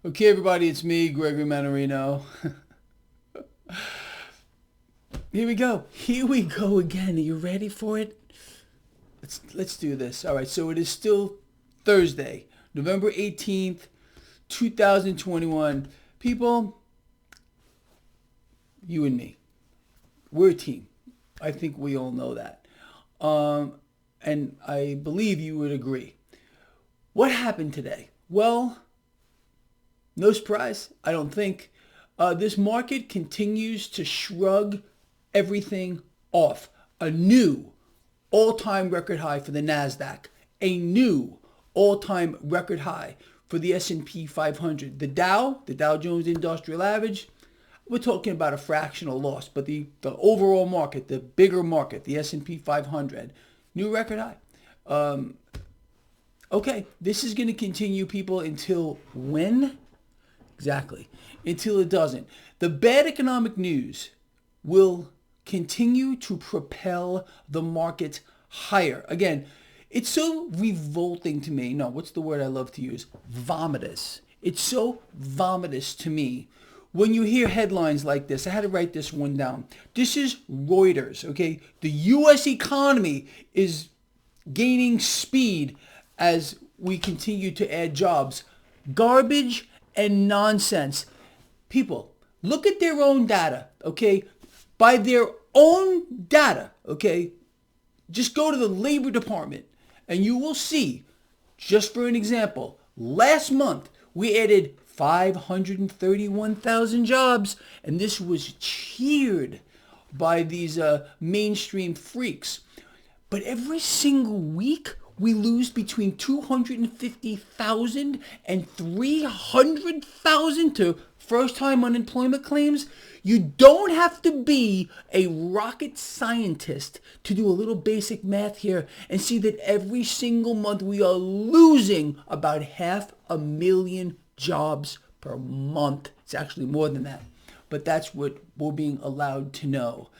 Okay, everybody, it's me, Gregory Mannarino. Here we go. Here we go again. Are you ready for it? Let's do this. All right, so it is still Thursday, November 18th, 2021. People, you and me, we're a team. I think we all know that. And I believe you would agree. What happened today? Well, no surprise, I don't think. This market continues to shrug everything off. A new all-time record high for the NASDAQ. A new all-time record high for the S&P 500. The Dow Jones Industrial Average, we're talking about a fractional loss. But the overall market, the bigger market, the S&P 500, new record high. Okay, this is going to continue, people, until when? Exactly. Until it doesn't. The bad economic news will continue to propel the market higher. Again, it's so revolting to me. No, what's the word I love to use? Vomitous. It's so vomitous to me when you hear headlines like this. I had to write this one down. This is Reuters, okay? The U.S. economy is gaining speed as we continue to add jobs. Garbage and nonsense. People, look at their own data, okay? By their own data, okay? Just go to the Labor Department and you will see, just for an example, last month we added 531,000 jobs, and this was cheered by these mainstream freaks. But every single week, we lose between 250,000 and 300,000 to first-time unemployment claims. You don't have to be a rocket scientist to do a little basic math here and see that every single month we are losing about 500,000 jobs per month. It's actually more than that. But that's what we're being allowed to know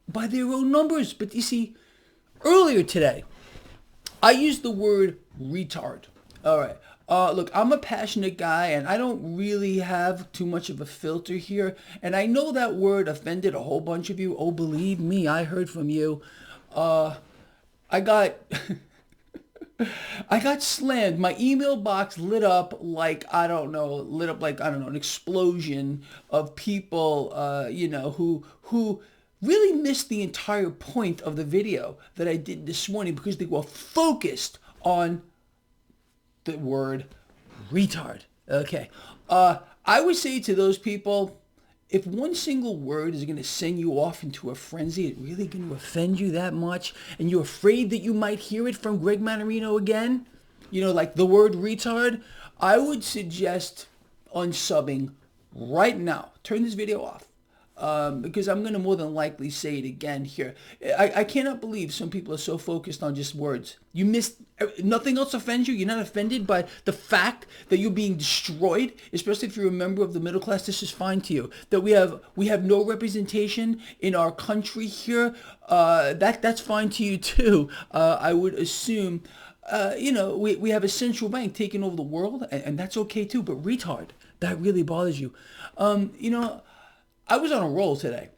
by their own numbers. But you see, earlier today, I used the word retard. All right. Look, I'm a passionate guy, and I don't really have too much of a filter here. And I know that word offended a whole bunch of you. Oh, believe me, I heard from you. I got I got slammed. My email box lit up like, an explosion of people, who really missed the entire point of the video that I did this morning because they were focused on the word retard. Okay. I would say to those people, if one single word is going to send you off into a frenzy, it really going to offend you that much, and you're afraid that you might hear it from Greg Mannarino again, like the word retard, I would suggest unsubbing right now. Turn this video off. Because I'm going to more than likely say it again here. I cannot believe some people are so focused on just words. You missed, nothing else offends you? You're not offended by the fact that you're being destroyed, especially if you're a member of the middle class. This is fine to you. That we have no representation in our country here. That's fine to you too. I would assume, we have a central bank taking over the world, and that's okay too. But retard, that really bothers you. I was on a roll today.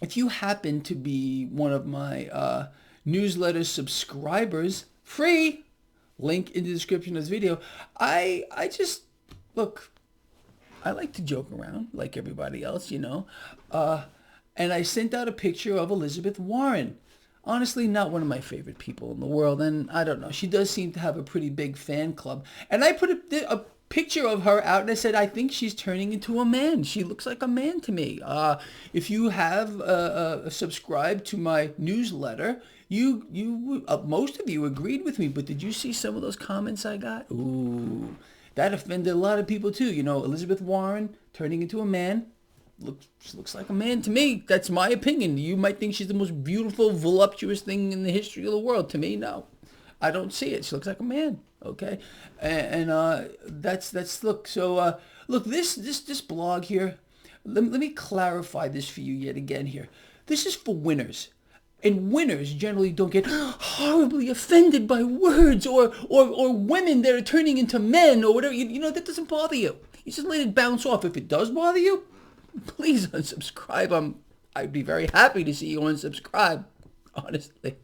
If you happen to be one of my newsletter subscribers, free, link in the description of this video, I like to joke around like everybody else, and I sent out a picture of Elizabeth Warren. Honestly, not one of my favorite people in the world, and I don't know. She does seem to have a pretty big fan club. And I put a picture of her out, and I said, I think she's turning into a man. She looks like a man to me. If you have subscribed to my newsletter, you most of you agreed with me, but did you see some of those comments I got? Ooh, that offended a lot of people too. Elizabeth Warren turning into a man. She looks like a man to me. That's my opinion. You might think she's the most beautiful, voluptuous thing in the history of the world. To me, no. I don't see it. She looks like a man. Okay, and that's look. So look, this blog here. Let me clarify this for you yet again here. This is for winners. And winners generally don't get horribly offended by words or women that are turning into men or whatever. You know, that doesn't bother you. You just let it bounce off. If it does bother you, please unsubscribe. I'd be very happy to see you unsubscribe, honestly.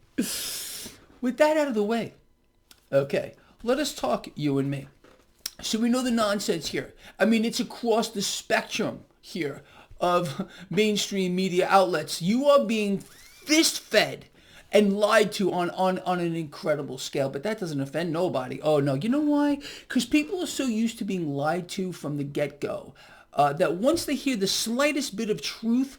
With that out of the way, okay, let us talk, you and me. So we know the nonsense here. I mean, it's across the spectrum here of mainstream media outlets. You are being fist-fed and lied to on an incredible scale, but that doesn't offend nobody. Oh, no. You know why? Because people are so used to being lied to from the get-go that once they hear the slightest bit of truth,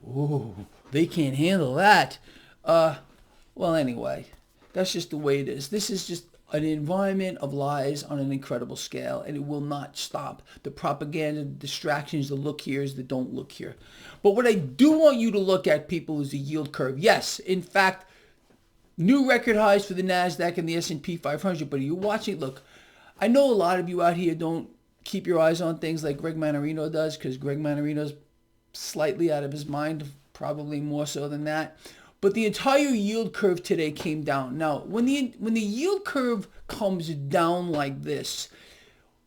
ooh, they can't handle that. Well, anyway, that's just the way it is. This is just an environment of lies on an incredible scale, and it will not stop. The propaganda, the distractions, the look here's, the don't look here. But what I do want you to look at, people, is the yield curve. Yes, in fact, new record highs for the NASDAQ and the S&P 500. But are you watching? Look, I know a lot of you out here don't keep your eyes on things like Greg Mannarino does, because Greg Mannarino's slightly out of his mind, probably more so than that. But the entire yield curve today came down. Now, when the yield curve comes down like this,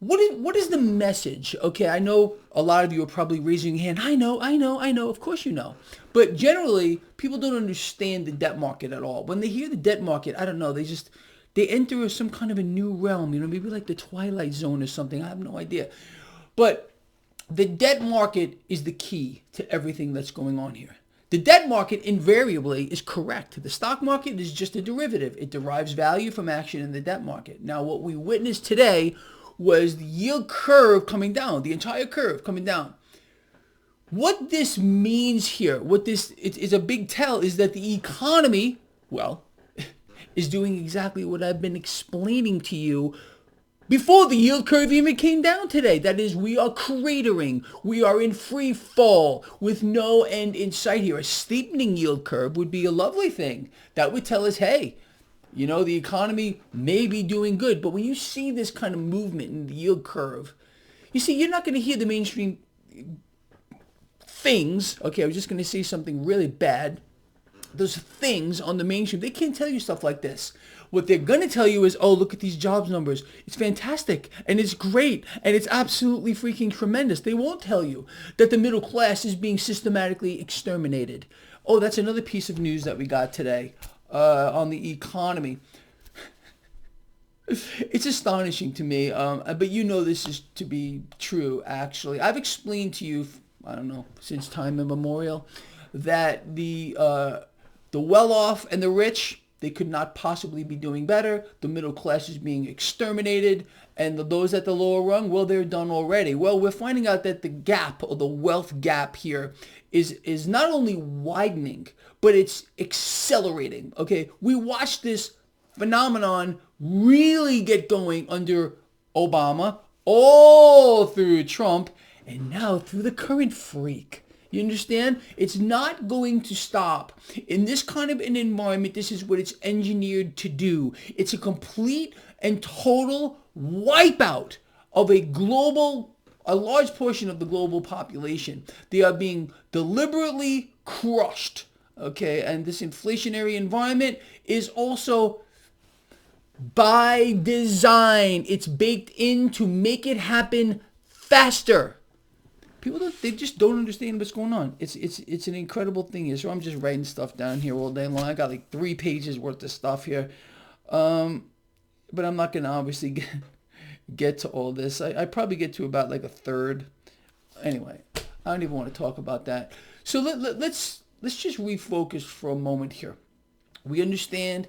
what is the message? Okay, I know a lot of you are probably raising your hand. I know. Of course you know. But generally, people don't understand the debt market at all. When they hear the debt market, I don't know, they enter some kind of a new realm, maybe like the Twilight Zone or something. I have no idea. But the debt market is the key to everything that's going on here. The debt market invariably is correct. The stock market is just a derivative. It derives value from action in the debt market. Now, what we witnessed today was the yield curve coming down, the entire curve coming down. What this means here, it is a big tell, is that the economy, well, is doing exactly what I've been explaining to you before the yield curve even came down today. That is, we are cratering. We are in free fall with no end in sight here. A steepening yield curve would be a lovely thing. That would tell us, hey, the economy may be doing good. But when you see this kind of movement in the yield curve, you see, you're not going to hear the mainstream things. Okay, I was just going to say something really bad. Those things on the mainstream, they can't tell you stuff like this. What they're going to tell you is, oh, look at these jobs numbers. It's fantastic, and it's great, and it's absolutely freaking tremendous. They won't tell you that the middle class is being systematically exterminated. Oh, that's another piece of news that we got today on the economy. It's astonishing to me, but this is to be true, actually. I've explained to you, I don't know, since time immemorial, that the well-off and the rich, they could not possibly be doing better. The middle class is being exterminated. And those at the lower rung, well, they're done already. Well, we're finding out that the gap, or the wealth gap here, is not only widening, but it's accelerating. Okay, we watched this phenomenon really get going under Obama, all through Trump, and now through the current freak. You understand? It's not going to stop. In this kind of an environment, this is what it's engineered to do. It's a complete and total wipeout of a large portion of the global population. They are being deliberately crushed. Okay, and this inflationary environment is also by design. It's baked in to make it happen faster. People they just don't understand what's going on. It's an incredible thing here. So I'm just writing stuff down here all day long. I got like 3 pages worth of stuff here. But I'm not going to obviously get to all this. I probably get to about like a third. Anyway, I don't even want to talk about that. So let's just refocus for a moment here. We understand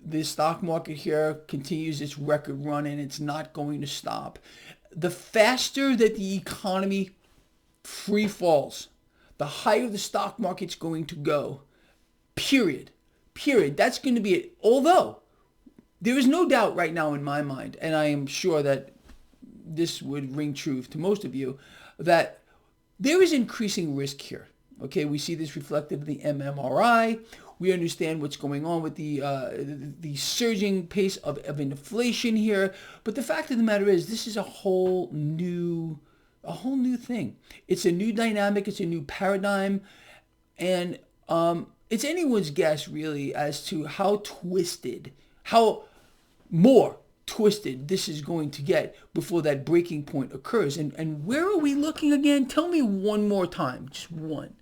the stock market here continues its record run, and it's not going to stop. The faster that the economy free falls, the higher the stock market's going to go. Period. That's going to be it. Although, there is no doubt right now in my mind, and I am sure that this would ring true to most of you, that there is increasing risk here. Okay, we see this reflected in the MMRI. We understand what's going on with the surging pace of inflation here. But the fact of the matter is, this is a whole new thing. It's a new dynamic. It's a new paradigm. And it's anyone's guess really as to how twisted, how more twisted this is going to get before that breaking point occurs. And where are we looking again? Tell me one more time, just one.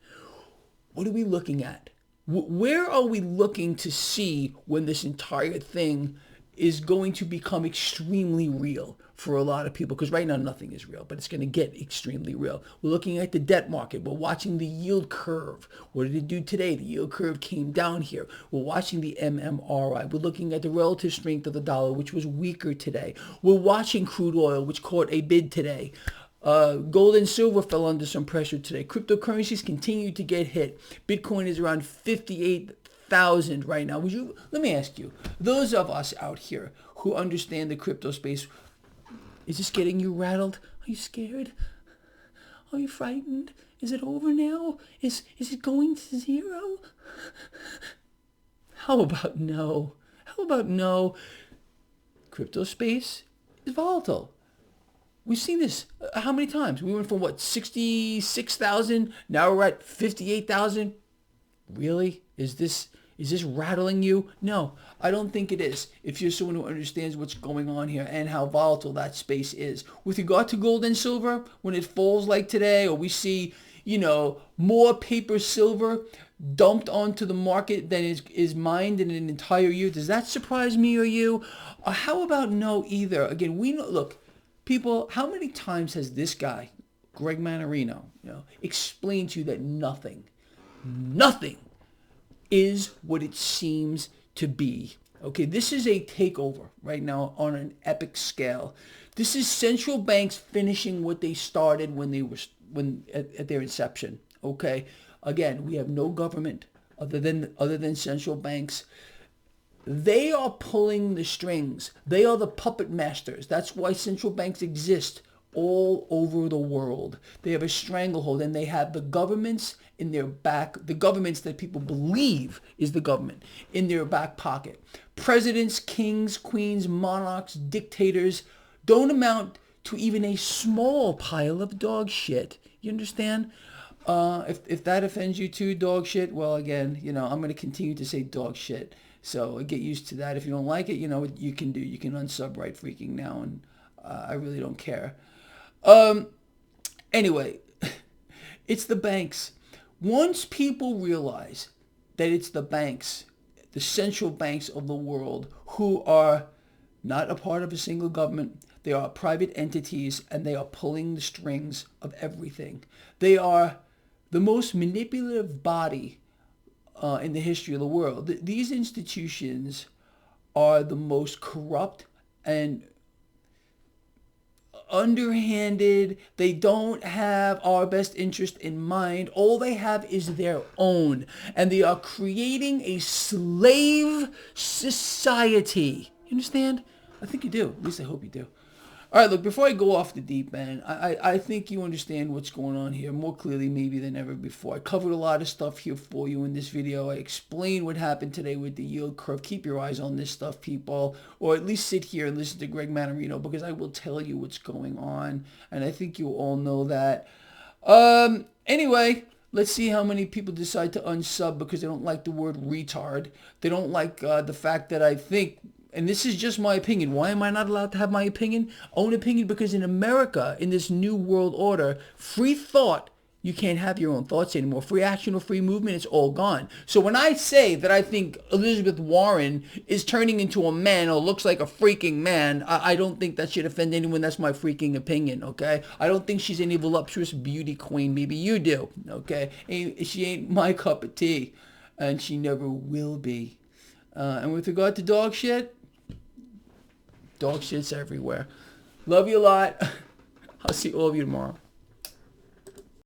What are we looking at? Where are we looking to see when this entire thing is going to become extremely real for a lot of people? Because right now nothing is real, but it's going to get extremely real. We're looking at the debt market. We're watching the yield curve. What did it do today? The yield curve came down here. We're watching the MMRI. We're looking at the relative strength of the dollar, which was weaker today. We're watching crude oil, which caught a bid today. Gold and silver fell under some pressure today. Cryptocurrencies continue to get hit. Bitcoin is around 58,000 right now. Let me ask you, those of us out here who understand the crypto space, is this getting you rattled? Are you scared? Are you frightened? Is it over now? Is it going to zero? How about no? How about no? Crypto space is volatile. We've seen this how many times? We went from 66,000, now we're at 58,000. Really? Is this rattling you? No, I don't think it is. If you're someone who understands what's going on here and how volatile that space is. With regard to gold and silver, when it falls like today, or we see, more paper silver dumped onto the market than is mined in an entire year, does that surprise me or you? How about no either? Again, we know, look, people, how many times has this guy, Greg Mannarino, explained to you that nothing is what it seems to be? Okay, this is a takeover right now on an epic scale. This is central banks finishing what they started at their inception. Okay, again, we have no government other than central banks. They are pulling the strings. They are the puppet masters. That's why central banks exist all over the world. They have a stranglehold, and they have the governments in their back, the governments that people believe is the government, in their back pocket. Presidents, kings, queens, monarchs, dictators don't amount to even a small pile of dog shit. You understand? If that offends you too, dog shit, well, again, I'm going to continue to say dog shit. So get used to that. If you don't like it, what you can do. You can unsub right freaking now, and I really don't care. Anyway, it's the banks. Once people realize that it's the banks, the central banks of the world, who are not a part of a single government, they are private entities, and they are pulling the strings of everything. They are the most manipulative body in the history of the world. These institutions are the most corrupt and underhanded. They don't have our best interest in mind. All they have is their own. And they are creating a slave society. You understand? I think you do. At least I hope you do. All right, look, before I go off the deep end, I think you understand what's going on here more clearly maybe than ever before. I covered a lot of stuff here for you in this video. I explained what happened today with the yield curve. Keep your eyes on this stuff, people, or at least sit here and listen to Greg Mannarino, because I will tell you what's going on, and I think you all know that. Anyway, let's see how many people decide to unsub because they don't like the word retard. They don't like the fact that I think, and this is just my opinion. Why am I not allowed to have my opinion? Own opinion, because in America, in this new world order, free thought, you can't have your own thoughts anymore. Free action or free movement, it's all gone. So when I say that I think Elizabeth Warren is turning into a man or looks like a freaking man, I don't think that should offend anyone. That's my freaking opinion, okay? I don't think she's any voluptuous beauty queen. Maybe you do, okay? She ain't my cup of tea, and she never will be. And with regard to dog shit's everywhere. Love you a lot. I'll see all of you tomorrow.